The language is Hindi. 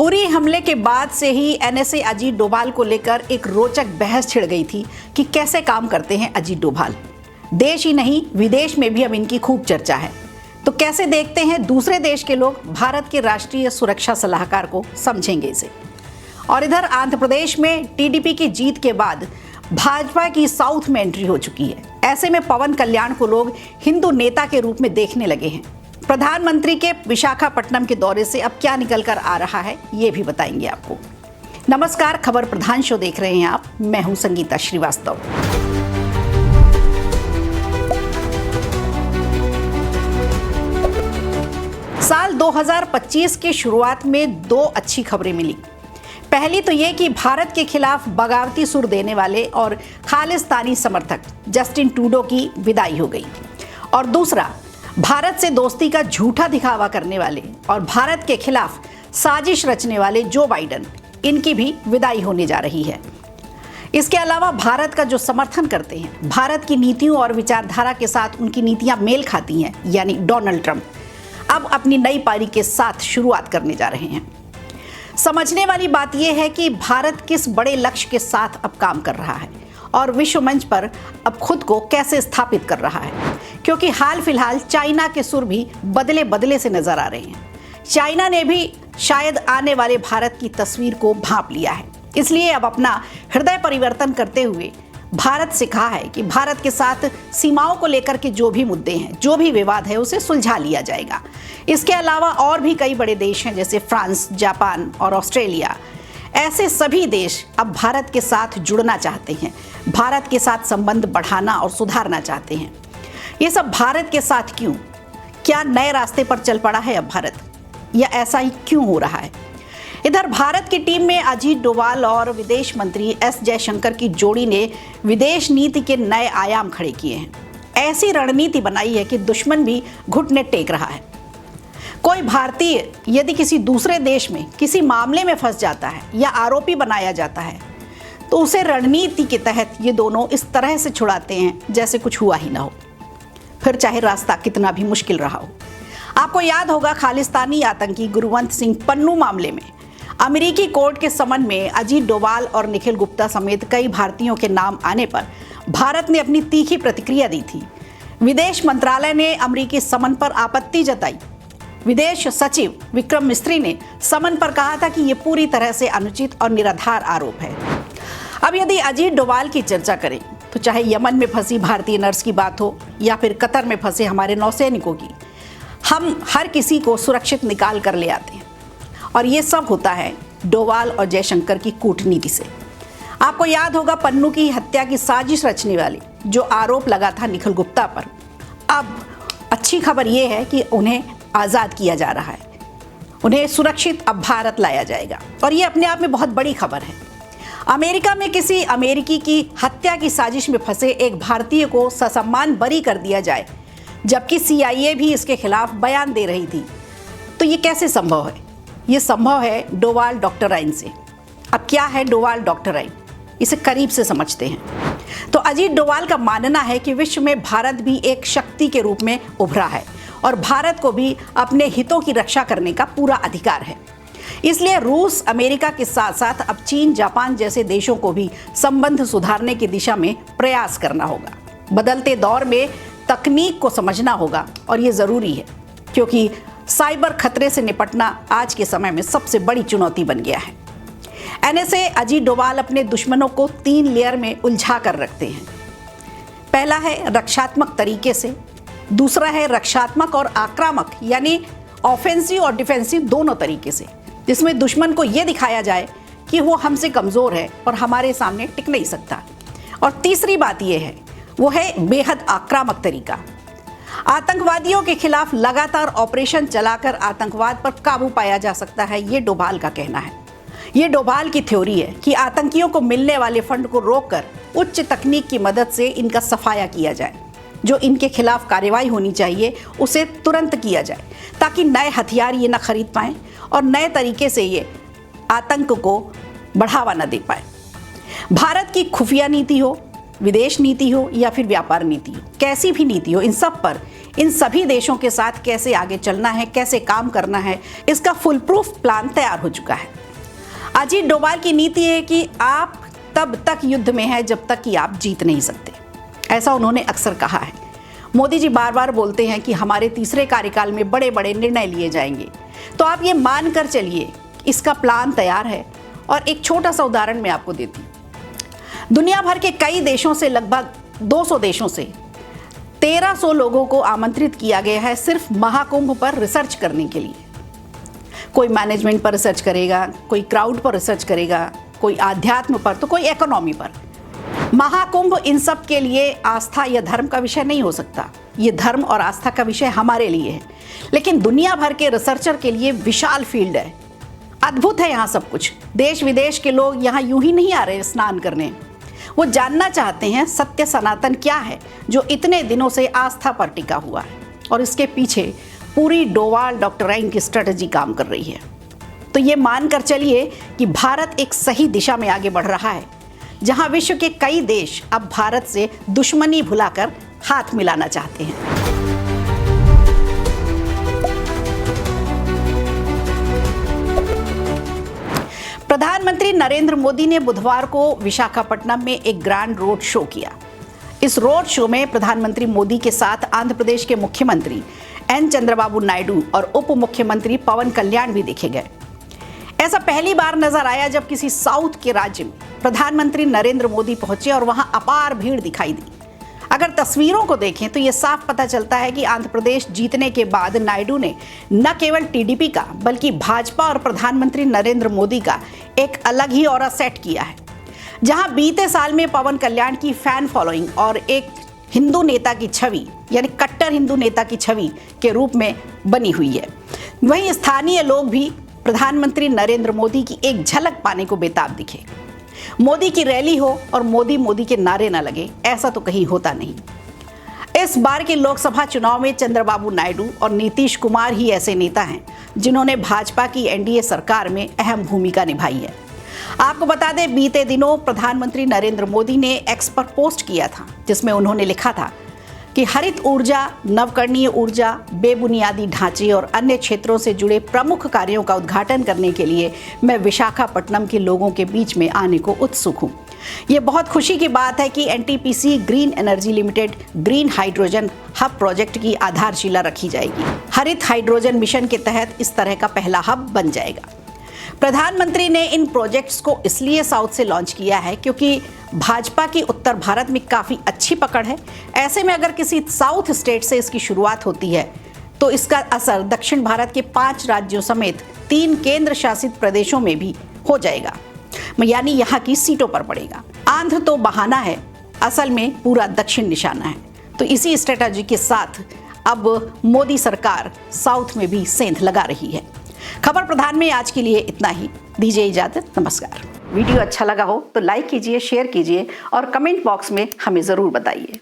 उरी हमले के बाद से ही एनएसए अजीत डोभाल को लेकर एक रोचक बहस छिड़ गई थी कि कैसे काम करते हैं अजीत डोभाल। देश ही नहीं विदेश में भी अब इनकी खूब चर्चा है। तो कैसे देखते हैं दूसरे देश के लोग भारत के राष्ट्रीय सुरक्षा सलाहकार को, समझेंगे इसे। और इधर आंध्र प्रदेश में टीडीपी की जीत के बाद भाजपा की साउथ में एंट्री हो चुकी है। ऐसे में पवन कल्याण को लोग हिंदू नेता के रूप में देखने लगे हैं। प्रधानमंत्री के विशाखापट्टनम के दौरे से अब क्या निकल कर आ रहा है, ये भी बताएंगे आपको। नमस्कार, खबर प्रधान शो देख रहे हैं आप। मैं हूं संगीता श्रीवास्तव। साल 2025 की शुरुआत में दो अच्छी खबरें मिली। पहली तो ये कि भारत के खिलाफ बगावती सुर देने वाले और खालिस्तानी समर्थक जस्टिन ट्रूडो की विदाई हो गई, और दूसरा, भारत से दोस्ती का झूठा दिखावा करने वाले और भारत के खिलाफ साजिश रचने वाले जो बाइडेन, इनकी भी विदाई होने जा रही है। इसके अलावा भारत का जो समर्थन करते हैं, भारत की नीतियों और विचारधारा के साथ उनकी नीतियां मेल खाती हैं, यानी डोनाल्ड ट्रंप अब अपनी नई पारी के साथ शुरुआत करने जा रहे हैं। समझने वाली बात यह है कि भारत किस बड़े लक्ष्य के साथ अब काम कर रहा है और विश्व मंच पर अब खुद को कैसे स्थापित कर रहा है, क्योंकि हाल फिलहाल चाइना के सुर भी बदले बदले से नजर आ रहे हैं। चाइना ने भी शायद आने वाले भारत की तस्वीर को भांप लिया है, इसलिए अब अपना हृदय परिवर्तन करते हुए भारत से कहा है कि भारत के साथ सीमाओं को लेकर के जो भी मुद्दे हैं, जो भी विवाद है, उसे सुलझा लिया जाएगा। इसके अलावा और भी कई बड़े देश हैं, जैसे फ्रांस, जापान और ऑस्ट्रेलिया। ऐसे सभी देश अब भारत के साथ जुड़ना चाहते हैं, भारत के साथ संबंध बढ़ाना और सुधारना चाहते हैं। ये सब भारत के साथ क्यों? क्या नए रास्ते पर चल पड़ा है अब भारत, या ऐसा ही क्यों हो रहा है? इधर भारत की टीम में अजीत डोभाल और विदेश मंत्री एस जयशंकर की जोड़ी ने विदेश नीति के नए आयाम खड़े किए हैं। ऐसी रणनीति बनाई है कि दुश्मन भी घुटने टेक रहा है। कोई भारतीय यदि किसी दूसरे देश में किसी मामले में फंस जाता है या आरोपी बनाया जाता है, तो उसे रणनीति के तहत ये दोनों इस तरह से छुड़ाते हैं जैसे कुछ हुआ ही ना हो, फिर चाहे रास्ता कितना भी मुश्किल रहा हो। आपको याद होगा, खालिस्तानी आतंकी गुरवंत सिंह पन्नू मामले में अमेरिकी कोर्ट के समन में अजीत डोभाल और निखिल गुप्ता समेत कई भारतीयों के नाम आने पर भारत ने अपनी तीखी प्रतिक्रिया दी थी। विदेश मंत्रालय ने अमेरिकी समन पर आपत्ति जताई। विदेश सचिव विक्रम मिस्री ने समन पर कहा था कि यह पूरी तरह से अनुचित और निराधार आरोप है। अब यदि अजीत डोभाल की चर्चा करें तो चाहे यमन में फंसी भारतीय नर्स की बात हो या फिर कतर में फंसे हमारे नौसैनिकों की, हम हर किसी को सुरक्षित निकाल कर ले आते हैं, और ये सब होता है डोभाल और जयशंकर की कूटनीति से। आपको याद होगा, पन्नू की हत्या की साजिश रचने वाली जो आरोप लगा था निखिल गुप्ता पर, अब अच्छी खबर यह है कि उन्हें आज़ाद किया जा रहा है, उन्हें सुरक्षित अब भारत लाया जाएगा, और ये अपने आप में बहुत बड़ी खबर है। अमेरिका में किसी अमेरिकी की हत्या की साजिश में फंसे एक भारतीय को ससम्मान बरी कर दिया जाए, जबकि CIA भी इसके खिलाफ बयान दे रही थी, तो ये कैसे संभव है? ये संभव है डोभाल डॉक्टराइन से। अब क्या है डोभाल डॉक्टराइन, इसे करीब से समझते हैं। तो अजीत डोभाल का मानना है कि विश्व में भारत भी एक शक्ति के रूप में उभरा है और भारत को भी अपने हितों की रक्षा करने का पूरा अधिकार है। इसलिए रूस, अमेरिका के साथ साथ अब चीन, जापान जैसे देशों को भी संबंध सुधारने की दिशा में प्रयास करना होगा। बदलते दौर में तकनीक को समझना होगा, और ये ज़रूरी है, क्योंकि साइबर खतरे से निपटना आज के समय में सबसे बड़ी चुनौती बन गया है। एनएसए अजीत डोभाल अपने दुश्मनों को 3 लेयर में उलझा कर रखते हैं। पहला है रक्षात्मक तरीके से, दूसरा है रक्षात्मक और आक्रामक, यानी ऑफेंसिव और डिफेंसिव दोनों तरीके से, जिसमें दुश्मन को यह दिखाया जाए कि वो हमसे कमज़ोर है और हमारे सामने टिक नहीं सकता। और तीसरी बात यह है, वो है बेहद आक्रामक तरीका। आतंकवादियों के खिलाफ लगातार ऑपरेशन चलाकर आतंकवाद पर काबू पाया जा सकता है, ये डोभाल का कहना है। ये डोभाल की थ्योरी है कि आतंकियों को मिलने वाले फंड को रोककर उच्च तकनीक की मदद से इनका सफाया किया जाए। जो इनके खिलाफ कार्रवाई होनी चाहिए उसे तुरंत किया जाए, ताकि नए हथियार ये न खरीद पाएं और नए तरीके से ये आतंक को बढ़ावा न दे पाए। भारत की खुफिया नीति हो, विदेश नीति हो या फिर व्यापार नीति हो, कैसी भी नीति हो, इन सब पर इन सभी देशों के साथ कैसे आगे चलना है, कैसे काम करना है, इसका फुल प्रूफ प्लान तैयार हो चुका है। अजीत डोभाल की नीति है कि आप तब तक युद्ध में हैं जब तक कि आप जीत नहीं सकते, ऐसा उन्होंने अक्सर कहा है। मोदी जी बार बार बोलते हैं कि हमारे तीसरे कार्यकाल में बड़े बड़े निर्णय लिए जाएंगे, तो आप ये मान कर चलिए इसका प्लान तैयार है। और एक छोटा सा उदाहरण मैं आपको देती हूँ। दुनिया भर के कई देशों से, लगभग 200 देशों से 1300 लोगों को आमंत्रित किया गया है सिर्फ महाकुंभ पर रिसर्च करने के लिए। कोई मैनेजमेंट पर रिसर्च करेगा, कोई क्राउड पर रिसर्च करेगा, कोई आध्यात्म पर, तो कोई इकोनॉमी पर। महाकुंभ इन सब के लिए आस्था या धर्म का विषय नहीं हो सकता, ये धर्म और आस्था का विषय हमारे लिए है, लेकिन दुनिया भर के रिसर्चर के लिए विशाल फील्ड है। अद्भुत है यहाँ सब कुछ। देश विदेश के लोग यहाँ यूं ही नहीं आ रहे स्नान करने, वो जानना चाहते हैं सत्य सनातन क्या है जो इतने दिनों से आस्था पर टिका हुआ है, और इसके पीछे पूरी डोभाल डॉक्टराइन की स्ट्रेटजी काम कर रही है। तो ये मानकर चलिए कि भारत एक सही दिशा में आगे बढ़ रहा है, जहां विश्व के कई देश अब भारत से दुश्मनी भुलाकर हाथ मिलाना चाहते हैं। प्रधानमंत्री नरेंद्र मोदी ने बुधवार को विशाखापट्टनम में एक ग्रैंड रोड शो किया। इस रोड शो में प्रधानमंत्री मोदी के साथ आंध्र प्रदेश के मुख्यमंत्री एन चंद्रबाबू नायडू और उप मुख्यमंत्री पवन कल्याण भी देखे गए। ऐसा पहली बार नजर आया जब किसी साउथ के राज्य में प्रधानमंत्री नरेंद्र मोदी पहुंचे और वहां अपार भीड़ दिखाई दी। अगर तस्वीरों को देखें तो यह साफ पता चलता है कि आंध्र प्रदेश जीतने के बाद नायडू ने न केवल टीडीपी का बल्कि भाजपा और प्रधानमंत्री नरेंद्र मोदी का एक अलग ही ऑरा सेट किया है। जहां बीते साल में पवन कल्याण की फैन फॉलोइंग और एक हिंदू नेता की छवि, यानी कट्टर हिंदू नेता की छवि के रूप में बनी हुई है, वहीं स्थानीय लोग भी प्रधानमंत्री नरेंद्र मोदी की एक झलक पाने को बेताब दिखे। मोदी की रैली हो और मोदी मोदी के नारे न लगे, ऐसा तो कहीं होता नहीं। इस बार के लोकसभा चुनाव में चंद्रबाबू नायडू और नीतीश कुमार ही ऐसे नेता हैं जिन्होंने भाजपा की एनडीए सरकार में अहम भूमिका निभाई है। आपको बता दें, बीते दिनों प्रधानमंत्री नरेंद्र मोदी ने एक्स पर पोस्ट किया था, जिसमें उन्होंने लिखा था कि हरित ऊर्जा, नवकरणीय ऊर्जा, बेबुनियादी ढांचे और अन्य क्षेत्रों से जुड़े प्रमुख कार्यों का उद्घाटन करने के लिए मैं विशाखापट्टनम के लोगों के बीच में आने को उत्सुक हूँ। ये बहुत खुशी की बात है कि NTPC green energy limited green hydrogen hub project की आधारशिला रखी जाएगी। हरित हाइड्रोजन मिशन के तहत इस तरह का पहला हब बन जाएगा। प्रधानमंत्री ने इन प्रोजेक्ट्स को इसलिए साउथ से लॉन्च किया है क्योंकि भाजपा की उत्तर भारत में काफ़ी अच्छी पकड़ है। ऐसे में अगर किसी साउथ स्टेट से इसकी शुरुआत होती है तो इसका असर दक्षिण भारत के 5 राज्यों समेत 3 केंद्र शासित प्रदेशों में भी हो जाएगा, यानी यहाँ की सीटों पर पड़ेगा। आंध्र तो बहाना है, असल में पूरा दक्षिण निशाना है। तो इसी स्ट्रेटजी के साथ अब मोदी सरकार साउथ में भी सेंध लगा रही है। खबर प्रधान में आज के लिए इतना ही। दीजिए इजाजत, नमस्कार। वीडियो अच्छा लगा हो तो लाइक कीजिए, शेयर कीजिए और कमेंट बॉक्स में हमें ज़रूर बताइए।